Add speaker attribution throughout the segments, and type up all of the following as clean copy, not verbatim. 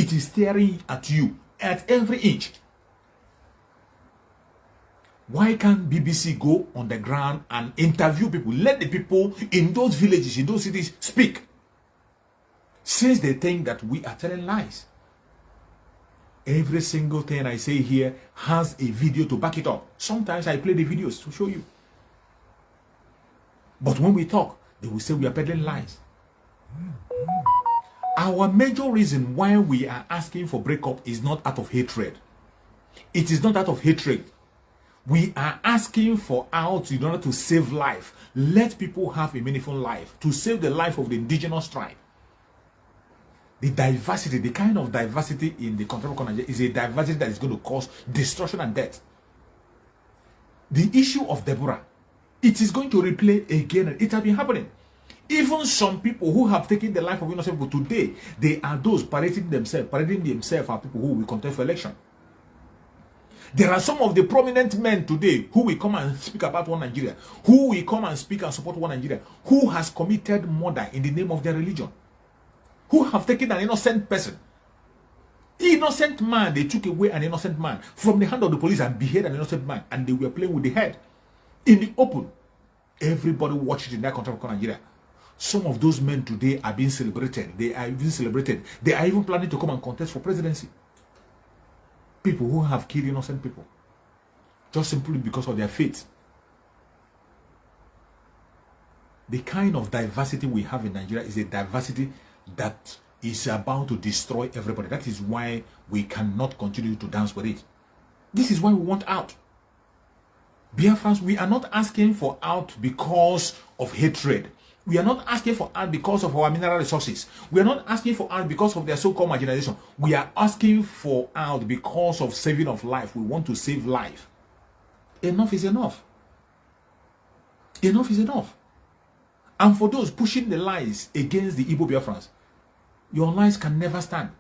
Speaker 1: It is staring at you at every inch. Why can't BBC go on the ground and interview people? Let the people in those villages, in those cities speak. Since they think that we are telling lies. Every single thing I say here has a video to back it up. Sometimes I play the videos to show you. But when we talk, they will say we are peddling lies. Our major reason why we are asking for breakup is not out of hatred. It is not out of hatred. We are asking for out in order to save life. Let people have a meaningful life. To save the life of the indigenous tribe. The diversity, the kind of diversity in the contemporary Nigeria is a diversity that is going to cause destruction and death. The issue of Deborah, it is going to replay again. It has been happening. Even some people who have taken the life of innocent people today, they are those parading themselves are people who will contest for election. There are some of the prominent men today who will come and speak about one Nigeria, who will come and speak and support one Nigeria, who has committed murder in the name of their religion, who have taken an innocent person. Innocent man, they took away an innocent man from the hand of the police and beheaded an innocent man, and they were playing with the head in the open. Everybody watched it in that contemporary Nigeria. Some of those men today are being celebrated. They are even celebrated. They are even planning to come and contest for presidency. People who have killed innocent people just simply because of their faith. The kind of diversity we have in Nigeria is a diversity that is about to destroy everybody. That is why we cannot continue to dance with it. This is why we want out. Biafrans, we are not asking for out because of hatred. We are not asking for out because of our mineral resources. We are not asking for out because of their so-called marginalization. We are asking for out because of saving of life. We want to save life. Enough is enough. Enough is enough. And for those pushing the lies against the Igbo Biafrans, your lies can never stand.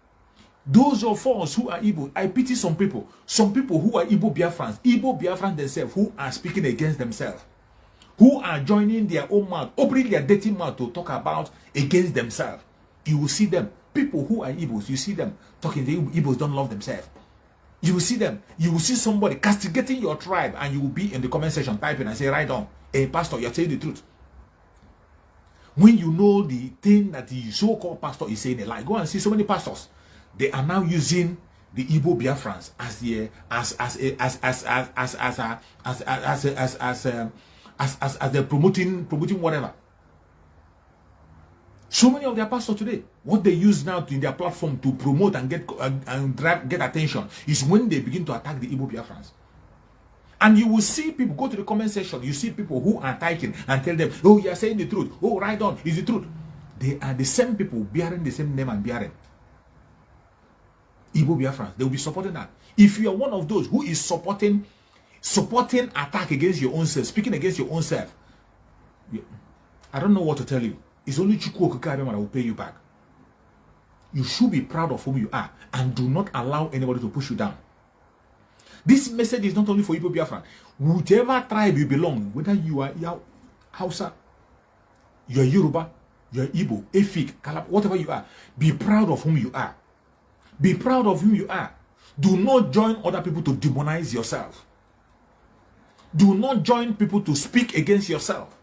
Speaker 1: Those of us who are Igbo, I pity some people who are Igbo Biafrans themselves, who are speaking against themselves, who are joining their own mouth, opening their dirty mouth to talk about against themselves. You will see them, people who are Igbos, you see them talking, the Igbos don't love themselves. You will see them, you will see somebody castigating your tribe, and you will be in the comment section typing and say, right on, hey pastor, you're saying the truth. When you know the thing that the so-called pastor is saying a lie, go and see so many pastors. They are now using the Igbo Biafrans as they're promoting whatever. So many of their pastors today, what they use now in their platform to promote and get attention is when they begin to attack the Igbo Biafrans. And you will see people go to the comment section. You see people who are typing and tell them, oh, you are saying the truth. Oh, right on, is the truth. They are the same people bearing the same name and bearing. Igbo Biafrans, they will be supporting that. If you are one of those who is supporting attack against your own self, speaking against your own self, I don't know what to tell you. It's only Chuks that will pay you back. You should be proud of whom you are and do not allow anybody to push you down. This message is not only for Igbo Biafran. Whichever tribe you belong, whether you are Hausa, you are Yoruba, you are Igbo, Efik, Kalab, whatever you are, be proud of whom you are. Be proud of whom you are. Do not join other people to demonize yourself. Do not join people to speak against yourself.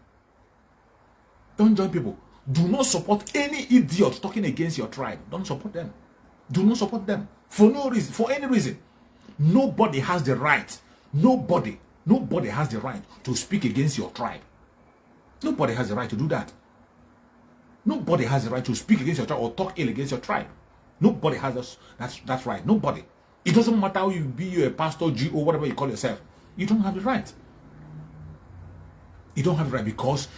Speaker 1: Don't join people. Do not support any idiot talking against your tribe. Don't support them. Do not support them. For no reason, for any reason. Nobody has the right. Nobody has the right to speak against your tribe. Nobody has the right to do that. Nobody has the right to speak against your tribe or talk ill against your tribe. Nobody has that's right. Nobody. It doesn't matter how you're a pastor, G, or whatever you call yourself. You don't have the right. You don't have the right because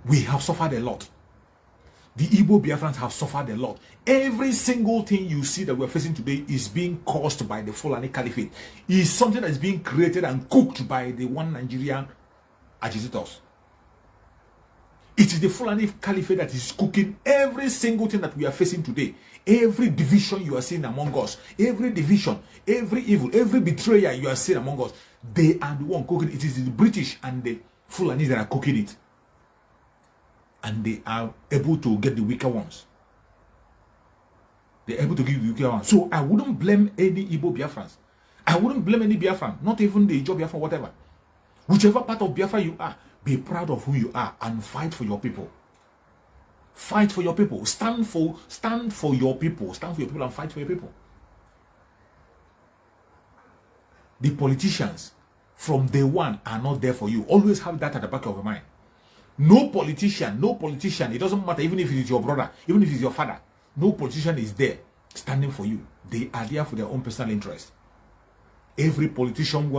Speaker 1: we have suffered a lot. The Igbo Biafrans have suffered a lot. Every single thing you see that we're facing today is being caused by the Fulani Caliphate. It's something that is being created and cooked by the one Nigerian agitators. It is the Fulani Caliphate that is cooking every single thing that we are facing today. Every division you are seeing among us, every division, every evil, every betrayer you are seeing among us, they are the one cooking it. It is the British and the Fulani that are cooking it. And they are able to get the weaker ones. They're able to give you nuclear weapons. So I wouldn't blame any Igbo Biafrans. I wouldn't blame any Biafran, not even the Ijo Biafran, whatever. Whichever part of Biafra you are, be proud of who you are and fight for your people. Fight for your people. Stand for your people. Stand for your people and fight for your people. The politicians from day one are not there for you. Always have that at the back of your mind. No politician, it doesn't matter, even if it is your brother, even if it is your father, no politician is there standing for you. They are there for their own personal interest. Every politician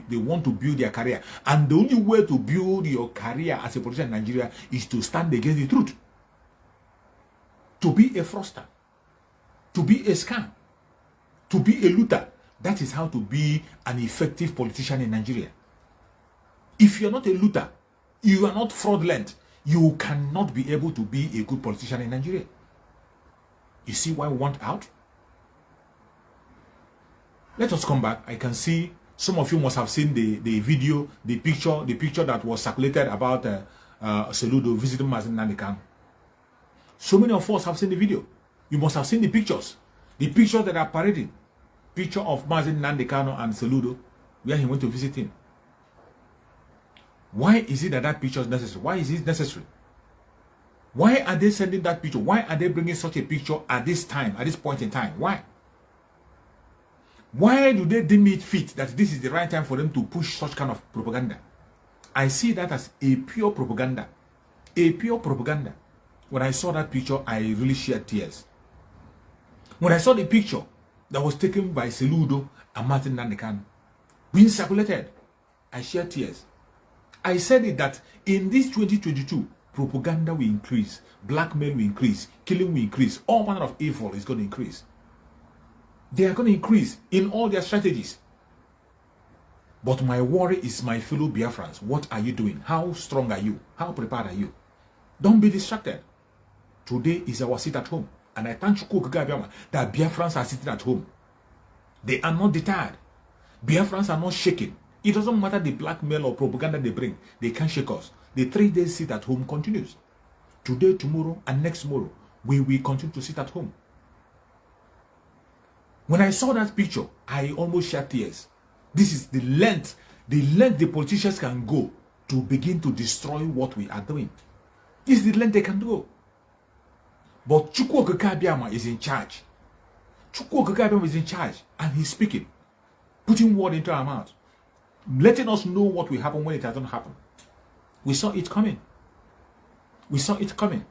Speaker 1: they want to build their career. And the only way to build your career as a politician in Nigeria is to stand against the truth. To be a fraudster. To be a scam. To be a looter. That is how to be an effective politician in Nigeria. If you're not a looter, you are not fraudulent, you cannot be able to be a good politician in Nigeria. You see why we want out? Let us come back. I can see some of you must have seen the video, the picture that was circulated about Seludo visiting Mazen Nandekan. So many of us have seen the video. You must have seen the pictures that are parading. Picture of Mazen Nandekano and Seludo, where he went to visit him. Why is it that picture is necessary? Why is it necessary? Why are they sending that picture? Why are they bringing such a picture at this time, at this point in time? Why? Why do they deem it fit that this is the right time for them to push such kind of propaganda? I see that as a pure propaganda. A pure propaganda. When I saw that picture, I really shed tears. When I saw the picture that was taken by Seludo and Martin Nandekan being circulated, I shed tears. I said it that in this 2022, propaganda will increase, blackmail will increase, killing will increase, all manner of evil is going to increase. They are going to increase in all their strategies. But my worry is my fellow Biafrans. What are you doing? How strong are you? How prepared are you? Don't be distracted. Today is our sit at home. And I thank Chuks that Biafrans are sitting at home. They are not deterred. Biafrans are not shaken. It doesn't matter the blackmail or propaganda they bring. They can't shake us. The 3 days sit at home continues. Today, tomorrow, and next tomorrow, we will continue to sit at home. When I saw that picture, I almost shed tears. This is the length the politicians can go to begin to destroy what we are doing. This is the length they can go. But Chuks is in charge. Chuks is in charge, and he's speaking, putting word into our mouth, letting us know what will happen when it doesn't happen. We saw it coming. We saw it coming.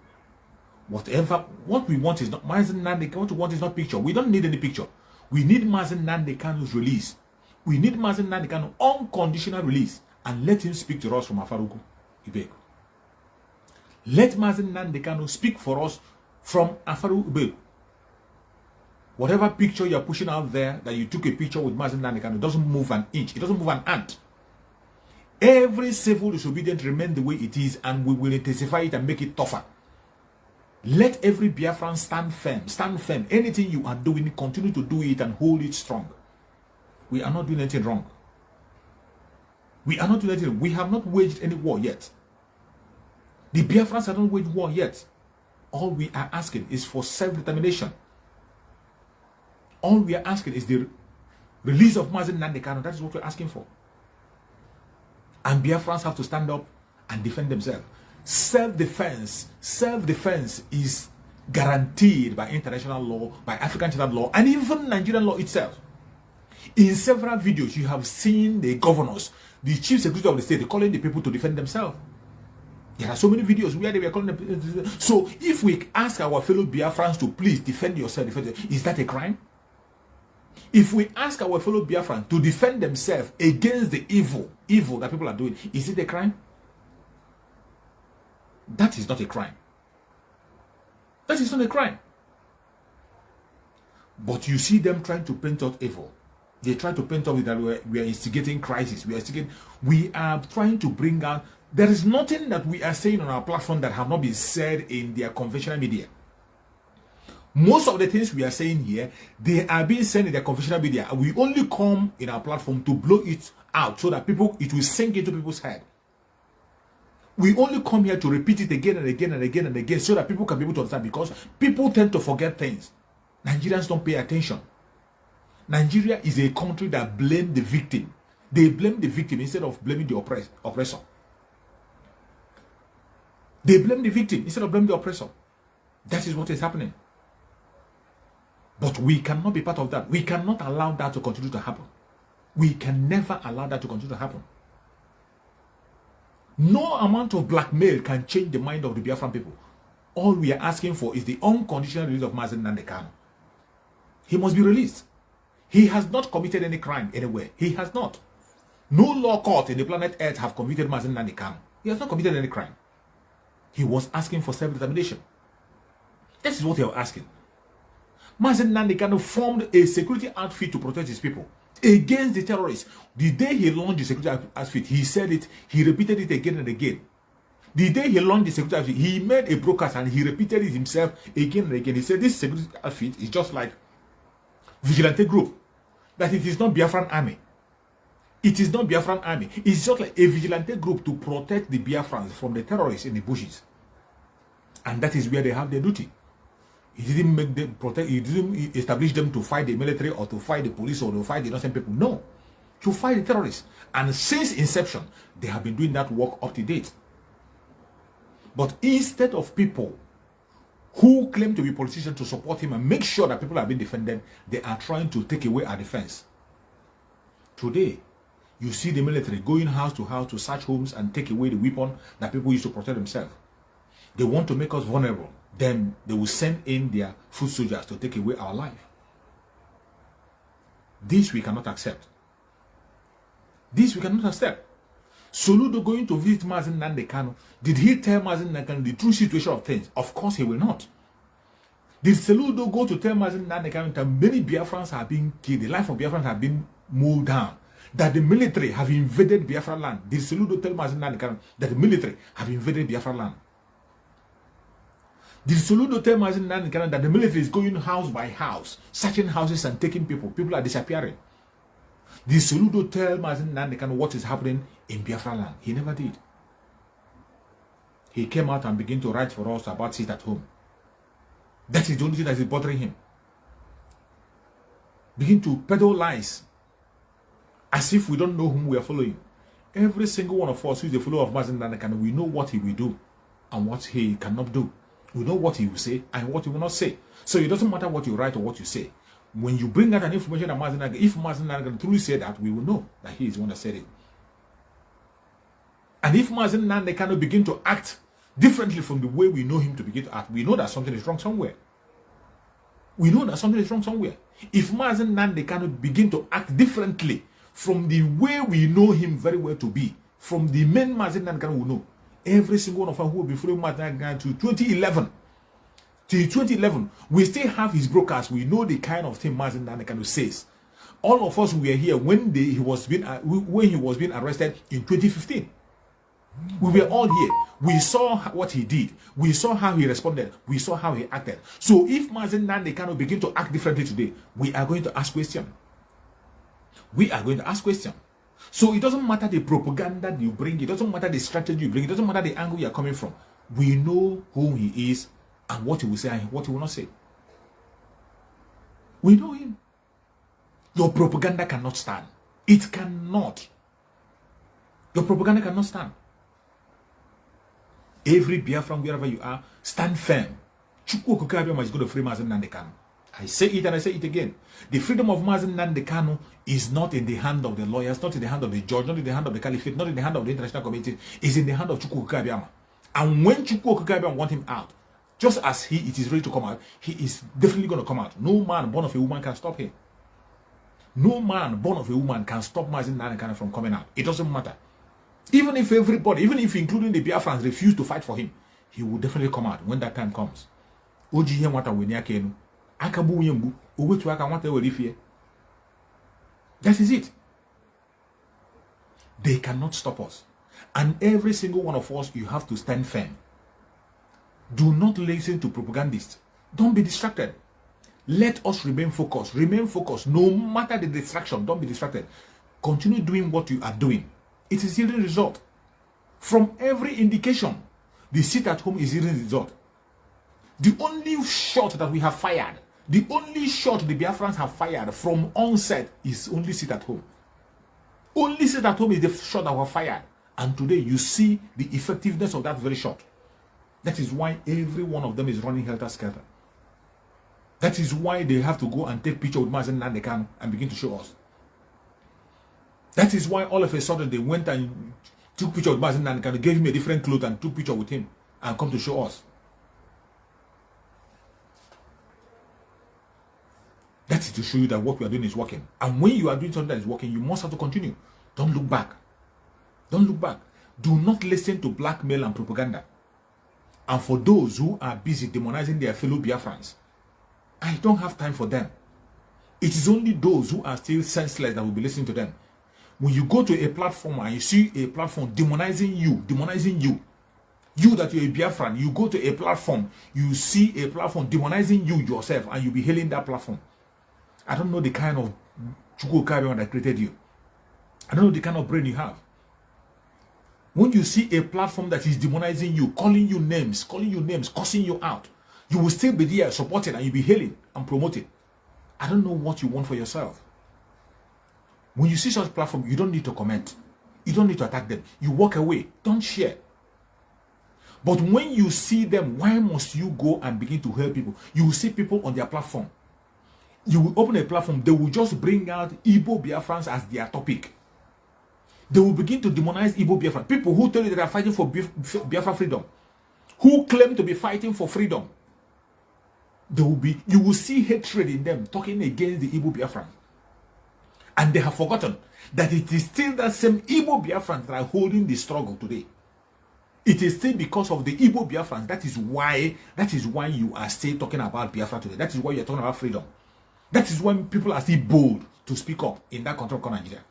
Speaker 1: What we want is not Mazen Nandekan. What we want is not picture. We don't need any picture. We need Mazen Nandekano's release. We need Mazen Nandekano's unconditional release, and let him speak to us from Afaruku Ibeko. Let Mazen Nandekano speak for us from Afaruku Ibeko. Whatever picture you're pushing out there, that you took a picture with Mazen Nandekano, doesn't move an inch. It doesn't move an ant. Every civil disobedience remain the way it is, and we will intensify it and make it tougher. Let every Biafran stand firm. Stand firm. Anything you are doing, continue to do it and hold it strong. We are not doing anything wrong. We are not doing anything. We have not waged any war yet. The Biafrans have not waged war yet. All we are asking is for self-determination. All we are asking is the release of Mazen Nandekano. That is what we're asking for. And Biafrans have to stand up and defend themselves. Self-defense is guaranteed by international law, by African international law, and even Nigerian law itself. In several videos, you have seen the governors, the chief secretary of the state, calling the people to defend themselves. There are so many videos where they were calling them. So if we ask our fellow Biafrans to please defend yourself, is that a crime? If we ask our fellow Biafrans to defend themselves against the evil that people are doing, is it a crime? That is not a crime. That is not a crime. But you see them trying to paint out evil. They try to paint out that we are instigating crisis. We are trying to bring out. There is nothing that we are saying on our platform that have not been said in their conventional media. Most of the things we are saying here, they are being said in their conventional media. We only come in our platform to blow it out so that it will sink into people's head. We only come here to repeat it again and again and again and again so that people can be able to understand, because people tend to forget things. Nigerians don't pay attention. Nigeria is a country that blames the victim. They blame the victim instead of blaming the oppressor. They blame the victim instead of blaming the oppressor. That is what is happening. But we cannot be part of that. We cannot allow that to continue to happen. We can never allow that to continue to happen. No amount of blackmail can change the mind of the Biafran people. All we are asking for is the unconditional release of Mazen Nnamdi Kanu. He must be released. He has not committed any crime anywhere. He has not. No law court in the planet Earth have convicted Mazen Nnamdi Kanu. He has not committed any crime. He was asking for self-determination. This is what he was asking. Mazen Nnamdi Kanu formed a security outfit to protect his people against the terrorists. The day he launched the security outfit, he said it, he repeated it again and again. The day he launched the security outfit, he made a broadcast and he repeated it himself again and again. He said this security outfit is just like vigilante group. That it is not Biafran army. It is not Biafran army. It's just like a vigilante group to protect the Biafrans from the terrorists in the bushes. And that is where they have their duty. He didn't make them protect, he didn't establish them to fight the military or to fight the police or to fight the innocent people. No. To fight the terrorists. And since inception, they have been doing that work up to date. But instead of people who claim to be politicians to support him and make sure that people are being defended, they are trying to take away our defense. Today, you see the military going house to search homes and take away the weapon that people use to protect themselves. They want to make us vulnerable. Then they will send in their foot soldiers to take away our life. This we cannot accept. This we cannot accept. Soludo going to visit Mazen Nnamdi Kanu. Did he tell Mazen Nnamdi Kanu the true situation of things? Of course he will not. Did Soludo go to tell Mazen Nnamdi Kanu that many Biafrans have been killed, the life of Biafrans have been mowed down, that the military have invaded Biafra land? Did Soludo tell Mazen Nnamdi Kanu that the military have invaded Biafra land? Did Soludo tell Mazen Nnamdi Kanu that the military is going house by house, searching houses and taking people? People are disappearing. Did Soludo tell Mazen Nnamdi Kanu what is happening in Biafra land? He never did. He came out and began to write for us about sit at home. That is the only thing that is bothering him. Begin to peddle lies as if we don't know whom we are following. Every single one of us who is a follower of Mazen Nnamdi Kanu, we know what he will do and what he cannot do. We know what he will say and what he will not say. So it doesn't matter what you write or what you say. When you bring out an information that Mazen Nnamdi, if Mazen Nnamdi truly said that, we will know that he is the one that said it. And if Mazen Nnamdi cannot begin to act differently from the way we know him to begin to act, we know that something is wrong somewhere. We know that something is wrong somewhere. If Mazen Nnamdi cannot begin to act differently from the way we know him very well to be, from the main Mazen Nnamdi we know, every single one of us who will be following Mazen Nnamdi to 2011, till 2011, we still have his broadcast. We know the kind of thing Mazen Nnamdi says. All of us were here when he was being arrested in 2015. We were all here. We saw what he did. We saw how he responded. We saw how he acted. So if Mazen Nnamdi cannot begin to act differently today, we are going to ask questions. We are going to ask questions. So it doesn't matter the propaganda you bring. It doesn't matter the strategy you bring. It doesn't matter the angle you are coming from. We know who he is and what he will say and what he will not say. We know him. Your propaganda cannot stand. It cannot. Your propaganda cannot stand. Every Biafran, wherever you are, stand firm. Chukwu Okuke Abiama is going to free Mazen Nnamdi Kanu. I say it and I say it again. The freedom of Mazen Nnamdi Kanu is not in the hand of the lawyers, not in the hand of the judge, not in the hand of the caliphate, not in the hand of the international community. It's in the hand of Chukwu Okuke Abiama. And when Chukwu Okuke Abiama want him out, just as it is ready to come out, he is definitely going to come out. No man born of a woman can stop him. No man born of a woman can stop Mazen Nnamdi Kanu from coming out. It doesn't matter. Even if everybody, even if including the Biafrans, refuse to fight for him, he will definitely come out when that time comes. That is it. They cannot stop us. And every single one of us, you have to stand firm. Do not listen to propagandists. Don't be distracted. Let us remain focused. Remain focused. No matter the distraction, don't be distracted. Continue doing what you are doing. It is yielding result. From every indication, the sit at home is yielding result. The only shot that we have fired The only shot the Biafrans have fired from onset is only sit at home. Only sit at home is the shot that were fired. And today you see the effectiveness of that very shot. That is why every one of them is running helter-skelter. That is why they have to go and take picture with Mazen Nandekan and begin to show us. That is why all of a sudden they went and took picture with Mazen Nandekan, gave him a different clothes and took picture with him and come to show us. That is to show you that what we are doing is working. And when you are doing something that is working, you must have to continue. Don't look back. Don't look back. Do not listen to blackmail and propaganda. And for those who are busy demonizing their fellow Biafrans, I don't have time for them. It is only those who are still senseless that will be listening to them. When you go to a platform and you see a platform demonizing you, you that you're a Biafran, you go to a platform, you see a platform demonizing you yourself, and you be hailing that platform. I don't know the kind of Chuks that created you. I don't know the kind of brain you have. When you see a platform that is demonizing you, calling you names, cursing you out, you will still be there supporting and you'll be hailing and promoting. I don't know what you want for yourself. When you see such platform, you don't need to comment. You don't need to attack them. You walk away. Don't share. But when you see them, why must you go and begin to help people? You will see people on their platform. You will open a platform. They will just bring out Igbo Biafrans as their topic. They will begin to demonize Igbo Biafra. People who tell you that they are fighting for Biafra freedom. Who claim to be fighting for freedom. You will see hatred in them talking against the Igbo Biafrans. And they have forgotten that it is still that same Igbo Biafrans that are holding the struggle today. It is still because of the Igbo Biafrans. That is why you are still talking about Biafra today. That is why you are talking about freedom. That is why people are still bold to speak up in that country called Nigeria.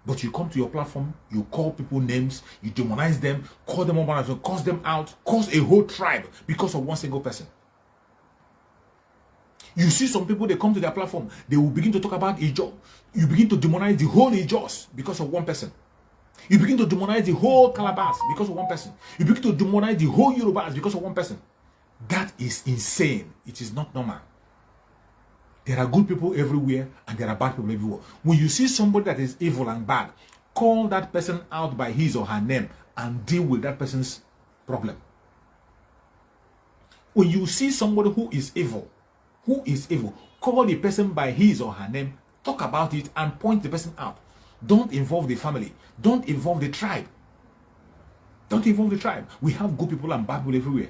Speaker 1: But you come to your platform, you call people names, you demonize them, call them on, curse them out, curse a whole tribe because of one single person. You see some people, they come to their platform, they will begin to talk about Ijo. You begin to demonize the whole Ijos because of one person. You begin to demonize the whole Calabas because of one person. You begin to demonize the whole Yorubas because of one person. That is insane. It is not normal. There are good people everywhere and there are bad people everywhere. When you see somebody that is evil and bad, call that person out by his or her name and deal with that person's problem. When you see somebody who is evil, call the person by his or her name, talk about it and point the person out. Don't involve the family. Don't involve the tribe. Don't involve the tribe. We have good people and bad people everywhere.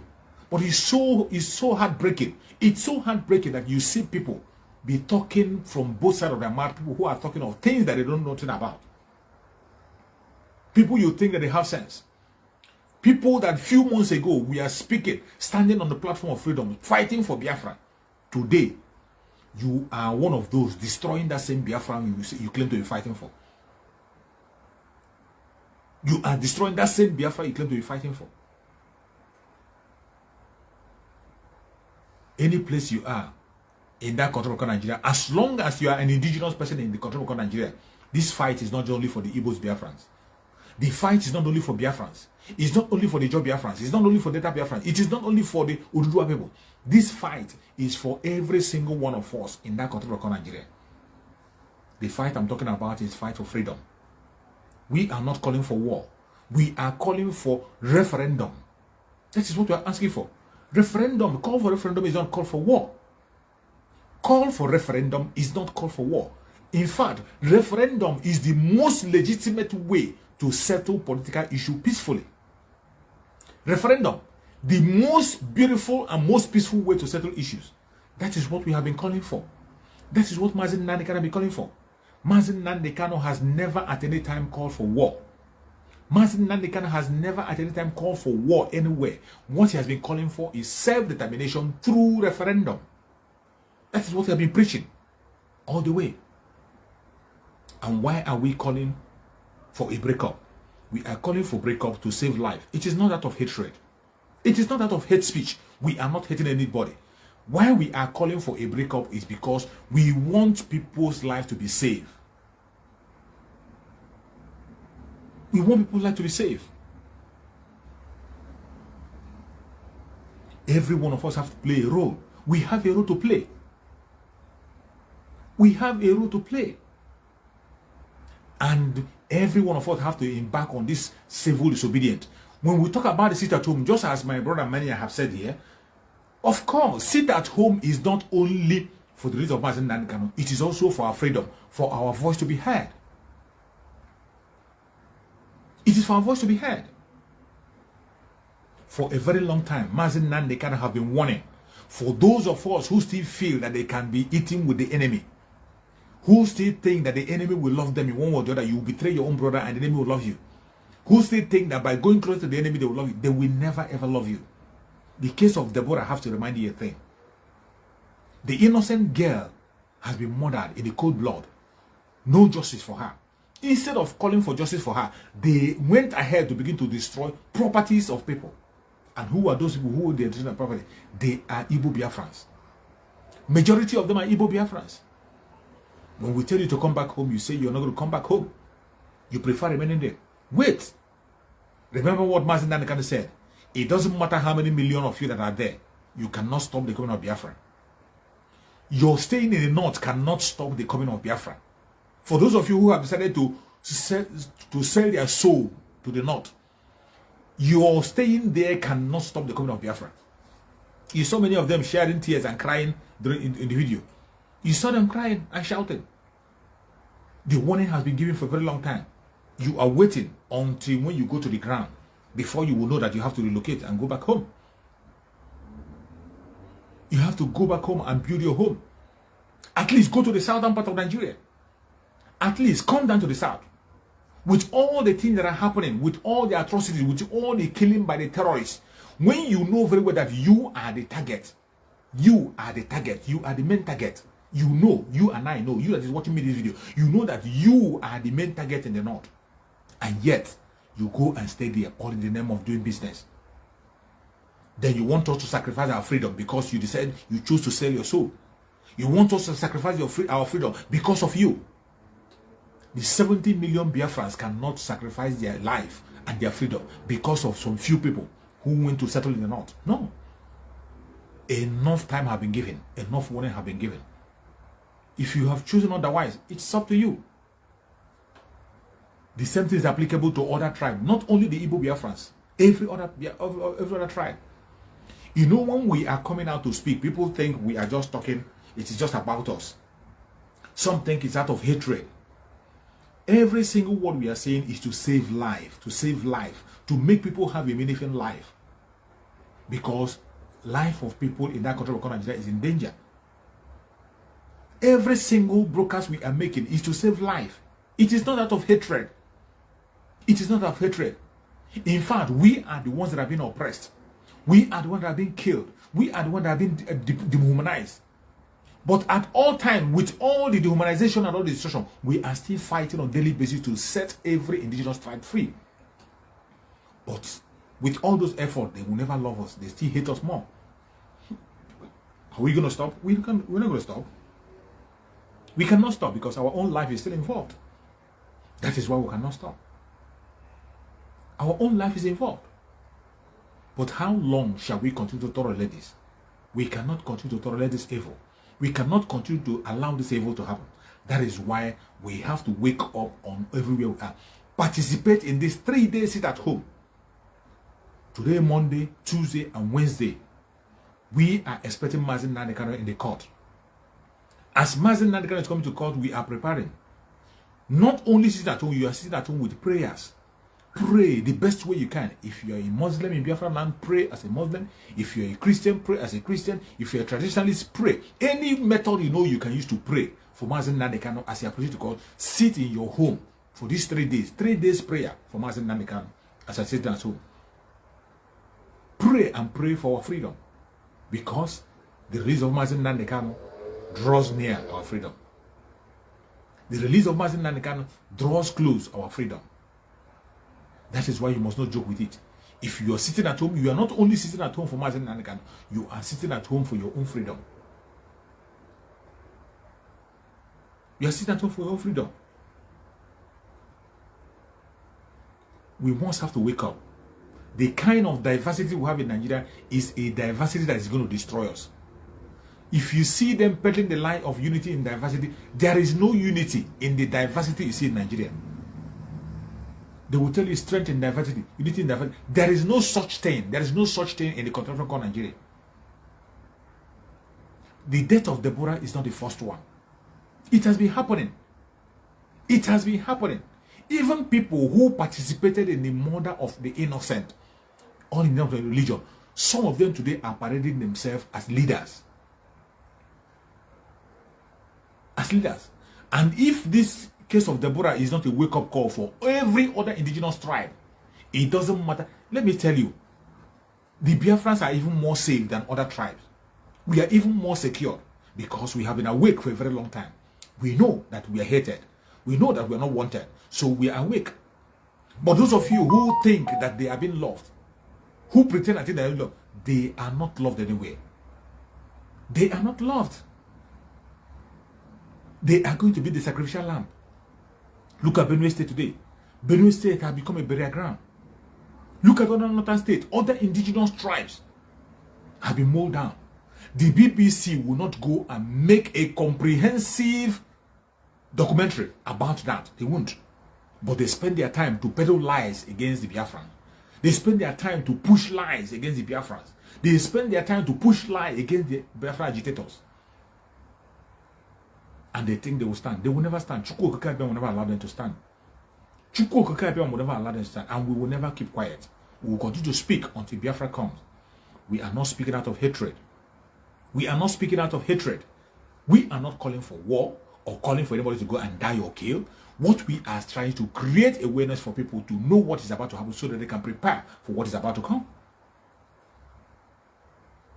Speaker 1: But it's so heartbreaking. It's so heartbreaking that you see people be talking from both sides of their mouth, people who are talking of things that they don't know nothing about. People you think that they have sense. People that few months ago we are speaking, standing on the platform of freedom, fighting for Biafra. Today, you are one of those destroying that same Biafra you claim to be fighting for. You are destroying that same Biafra you claim to be fighting for. Any place you are in that country called Nigeria, as long as you are an indigenous person in the country called Nigeria, this fight is not only for the Igbos Biafrans. The fight is not only for Biafrans. It's not only for the Joe Biafrans. It's not only for Data Biafrans. It is not only for the Ududua people. This fight is for every single one of us in that country called Nigeria. The fight I'm talking about is fight for freedom. We are not calling for war. We are calling for referendum. That is what we are asking for. Referendum. Call for referendum is not call for war. Call for referendum is not call for war. In fact, referendum is the most legitimate way to settle political issue peacefully. Referendum, the most beautiful and most peaceful way to settle issues. That is what we have been calling for. That is what Mazen Nandekano has been calling for. Mazen Nandekano has never at any time called for war. Mazen Nandekano has never at any time called for war anywhere. What he has been calling for is self-determination through referendum. That is what we have been preaching all the way. And why are we calling for a breakup? We are calling for breakup to save life. It is not that of hatred. It is not that of hate speech. We are not hating anybody. Why we are calling for a breakup is because we want people's life to be saved. We want people's life to be saved. Every one of us have to play a role. We have a role to play. We have a role to play. And every one of us have to embark on this civil disobedience. When we talk about the sit at home, just as my brother Mania have said here, of course, sit at home is not only for the reason of Mazen Nankano, it is also for our freedom, for our voice to be heard. It is for our voice to be heard. For a very long time, Mazen Nankano have been warning for those of us who still feel that they can be eating with the enemy, who still think that the enemy will love them in one way or the other. You will betray your own brother and the enemy will love you. Who still think that by going close to the enemy they will love you. They will never ever love you. The case of Deborah, I have to remind you a thing. The innocent girl has been murdered in the cold blood. No justice for her. Instead of calling for justice for her, they went ahead to begin to destroy properties of people. And who are those people who they destroy property? They are Igbo Biafrans. Majority of them are Igbo Biafrans. When we tell you to come back home, you say you're not going to come back home. You prefer remaining there. Wait. Remember what Mazen Nankano said. It doesn't matter how many million of you that are there. You cannot stop the coming of Biafra. Your staying in the north cannot stop the coming of Biafra. For those of you who have decided to sell their soul to the north, your staying there cannot stop the coming of Biafra. You saw many of them sharing tears and crying in the video. You saw them crying and shouting. The warning has been given for a very long time. You are waiting until when you go to the ground before you will know that you have to relocate and go back home. You have to go back home and build your home. At least go to the southern part of Nigeria. At least come down to the south. With all the things that are happening, with all the atrocities, with all the killing by the terrorists, when you know very well that you are the target, you are the target, you are the main target, you know, you and I know, you that is watching me this video, you know that you are the main target in the north. And yet, you go and stay there all in the name of doing business. Then you want us to sacrifice our freedom because you decide you choose to sell your soul. You want us to sacrifice our freedom because of you. The 70 million Biafrans cannot sacrifice their life and their freedom because of some few people who went to settle in the north. No. Enough time have been given. Enough warning have been given. If you have chosen otherwise, it's up to you. The same thing is applicable to other tribes, not only the Igbo Biafrans, every other tribe. You know, when we are coming out to speak, people think we are just talking, it is just about us. Some think it's out of hatred. Every single word we are saying is to save life, to make people have a meaningful life. Because life of people in that country of Nigeria is in danger. Every single broadcast we are making is to save life. It is not out of hatred. It is not out of hatred. In fact, we are the ones that have been oppressed. We are the ones that have been killed. We are the ones that have been dehumanized. But at all times, with all the dehumanization and all the destruction, we are still fighting on a daily basis to set every indigenous tribe free. But with all those efforts, they will never love us. They still hate us more. Are we going to stop? We're not going to stop. We cannot stop because our own life is still involved. That is why we cannot stop. Our own life is involved. But how long shall we continue to tolerate this? We cannot continue to tolerate this evil. We cannot continue to allow this evil to happen. That is why we have to wake up on everywhere we are. Participate in this 3-day sit at home. Today, Monday, Tuesday, and Wednesday, we are expecting Mazen Nankano in the court. As Mazen Nankano is coming to court, we are preparing. Not only sitting at home, you are sitting at home with prayers. Pray the best way you can. If you are a Muslim in Biafra land, pray as a Muslim. If you are a Christian, pray as a Christian. If you are a traditionalist, pray. Any method you know you can use to pray for Mazen Nankano as he approaches to God, sit in your home for these 3 days. 3 days prayer for Mazen Nankano as I sit at home. Pray and pray for our freedom. Because the release of Mazen Nankano draws near our freedom. The release of Mazen Nankano draws close our freedom. That is why you must not joke with it. If you are sitting at home, you are not only sitting at home for Mazen Nankano, you are sitting at home for your own freedom. You are sitting at home for your own freedom. We must have to wake up. The kind of diversity we have in Nigeria is a diversity that is going to destroy us. If you see them peddling the lie of unity in diversity, there is no unity in the diversity you see in Nigeria. They will tell you strength in diversity, unity in diversity. There is no such thing. There is no such thing in the continental called Nigeria. The death of Deborah is not the first one. It has been happening. It has been happening. Even people who participated in the murder of the innocent, all in the name of the religion, some of them today are parading themselves as leaders. As leaders. And if this case of Deborah is not a wake-up call for every other indigenous tribe, it doesn't matter. Let me tell you, the Biafrans are even more safe than other tribes. We are even more secure because we have been awake for a very long time. We know that we are hated. We know that we are not wanted. So we are awake. But those of you who think that they are being loved, who pretend that they are loved, they are not loved anyway. They are not loved. They are going to be the sacrificial lamb. Look at Benue State today. Benue State has become a burial ground. Look at other northern states. Other indigenous tribes have been mowed down. The BBC will not go and make a comprehensive documentary about that. They won't. But they spend their time to peddle lies against the Biafrans. They spend their time to push lies against the Biafrans. They spend their time to push lies against the Biafra agitators. And they think they will stand. They will never stand. Chukwu Okeke will never allow them to stand. Chukwu Okeke will never allow them to stand. And we will never keep quiet. We will continue to speak until Biafra comes. We are not speaking out of hatred. We are not speaking out of hatred. We are not calling for war or calling for anybody to go and die or kill. What we are trying to create awareness for people to know what is about to happen so that they can prepare for what is about to come.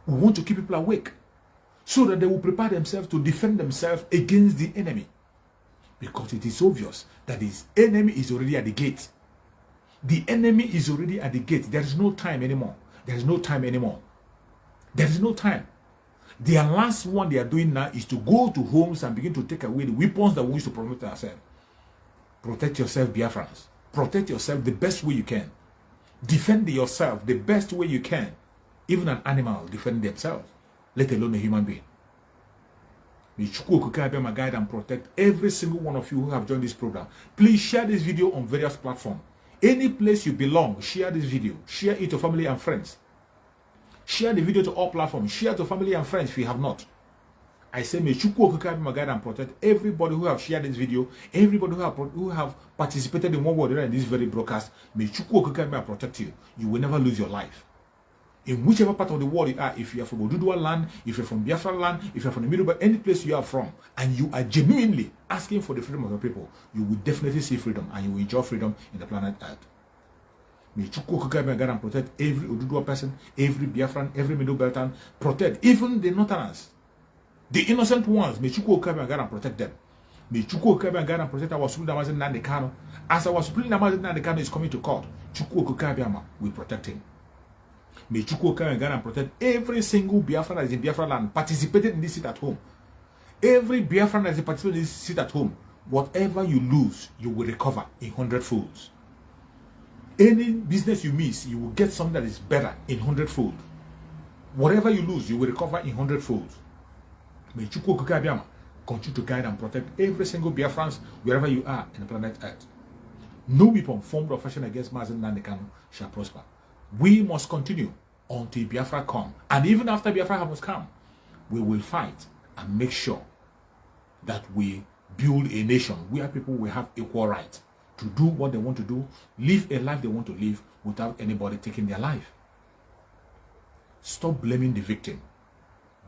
Speaker 1: We want to keep people awake so that they will prepare themselves to defend themselves against the enemy. Because it is obvious that this enemy is already at the gate. The enemy is already at the gate. There is no time anymore. There is no time anymore. There is no time. Their last one they are doing now is to go to homes and begin to take away the weapons that we use to protect ourselves. Protect yourself, Biafrans. Protect yourself the best way you can. Defend yourself the best way you can. Even an animal defend themselves, let alone a human being. May Chukwu Okeke be my guide and protect every single one of you who have joined this program. Please share this video on various platforms. Any place you belong, share this video. Share it to family and friends. Share the video to all platforms. Share to family and friends if you have not. I say, may Chukwu Okeke be my guide and protect everybody who have shared this video, everybody who have participated in one way or another in this very broadcast. May Chukwu Okeke be protect you. You will never lose your life. In whichever part of the world you are, if you are from Oduduwa land, if you're from Biafra land, if you're from the Middle Belt, any place you are from, and you are genuinely asking for the freedom of your people, you will definitely see freedom, and you will enjoy freedom in the planet Earth. May Chukwu Okeke be my guide and protect every Oduduwa person, every Biafran, every Middle Beltan, protect even the Northerners. The innocent ones, may Chukwu Okeke be my guide and protect them. May Chukwu Okeke be my guide and protect our Supreme Namazin Nnamdi Kanu. As our Supreme Namazin Nnamdi Kanu is coming to court, Chukwu Okeke be will protect him. May Chukwu Okeke be and protect every single Biafran that is in Biafra land, participated in this seat at home. Every Biafran that is participating in this seat at home, whatever you lose, you will recover in 100-folds. Any business you miss, you will get something that is better in 100-fold. Whatever you lose, you will recover in 100-folds. May Chukwu Okeke be continue to guide and protect every single Biafrans wherever you are in the planet Earth. No weapon formed or fashioned against Mazen Nnamdi Kanu shall prosper. We must continue until Biafra come. And even after Biafra has come, we will fight and make sure that we build a nation where people will have equal rights to do what they want to do, live a life they want to live without anybody taking their life. Stop blaming the victim.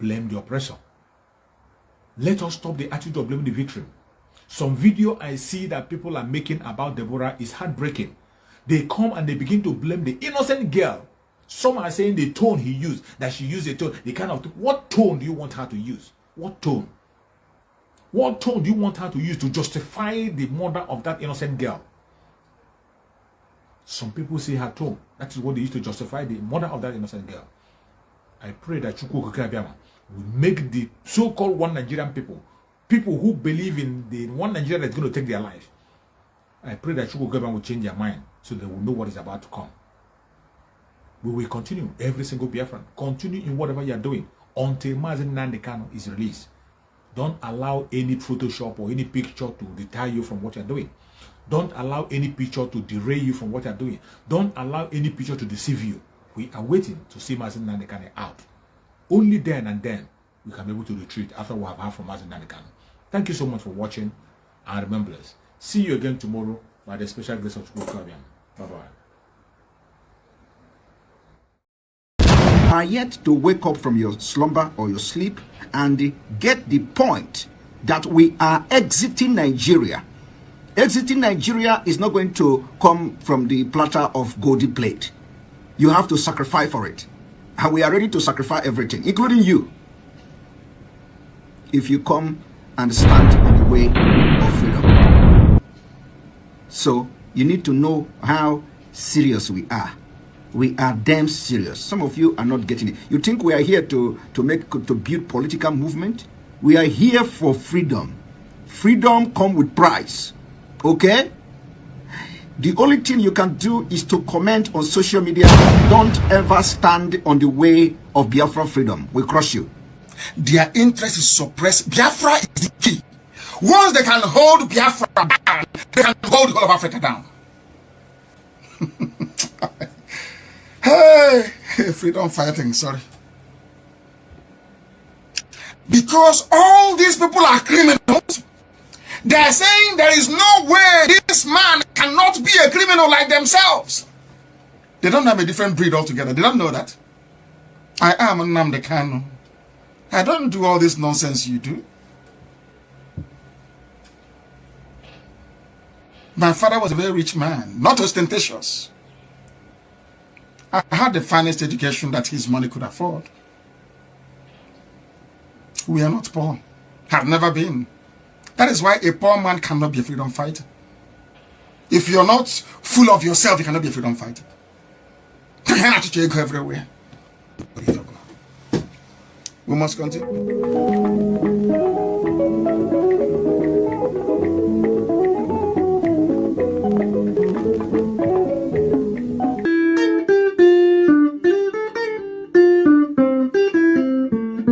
Speaker 1: Blame the oppressor. Let us stop the attitude of blaming the victim. Some video I see that people are making about Deborah is heartbreaking. They come and they begin to blame the innocent girl. Some are saying the tone he used, that she used a tone. The kind of what tone do you want her to use? What tone? What tone do you want her to use to justify the murder of that innocent girl? Some people say her tone. That is what they used to justify the murder of that innocent girl. I pray that Chukwu Okeke will make the so-called one Nigerian people who believe in the one Nigeria that's going to take their life. I pray that Chukwu Okeke will change their mind so they will know what is about to come. We will continue, every single Biafran. Continue in whatever you are doing until Mazen Nnamdi Kanu is released. Don't allow any Photoshop or any picture to deter you from what you're doing. Don't allow any picture to derail you from what you're doing. Don't allow any picture to deceive you. We are waiting to see Mazen Nnamdi Kanu out. Only then and then we can be able to retreat after we have heard from Mazen Nnamdi Kanu. Thank you so much for watching, and remember this. See you again tomorrow by the special grace of Chuks. Bye-bye.
Speaker 2: Are yet to wake up from your slumber or your sleep and get the point that we are exiting Nigeria. Exiting Nigeria is not going to come from the platter of golden plate. You have to sacrifice for it. And we are ready to sacrifice everything, including you, if you come and stand on the way of freedom. So you need to know how serious we are. We are damn serious. Some of you are not getting it. You think we are here to build political movement? We are here for freedom. Freedom comes with price. Okay? The only thing you can do is to comment on social media. Don't ever stand on the way of Biafra freedom. We crush you.
Speaker 3: Their interest is suppressed. Biafra is the key. Once they can hold Biafra down, they can hold all of Africa down. Hey, freedom fighting, sorry. Because all these people are criminals, they're saying there is no way this man cannot be a criminal like themselves. They don't have a different breed altogether. They don't know that. I am Nnamdi Kanu. I don't do all this nonsense you do. My father was a very rich man, not ostentatious. I had the finest education that his money could afford. We are not poor. Have never been. That is why a poor man cannot be a freedom fighter. If you're not full of yourself, you cannot be a freedom fighter. You cannot go everywhere. We must continue.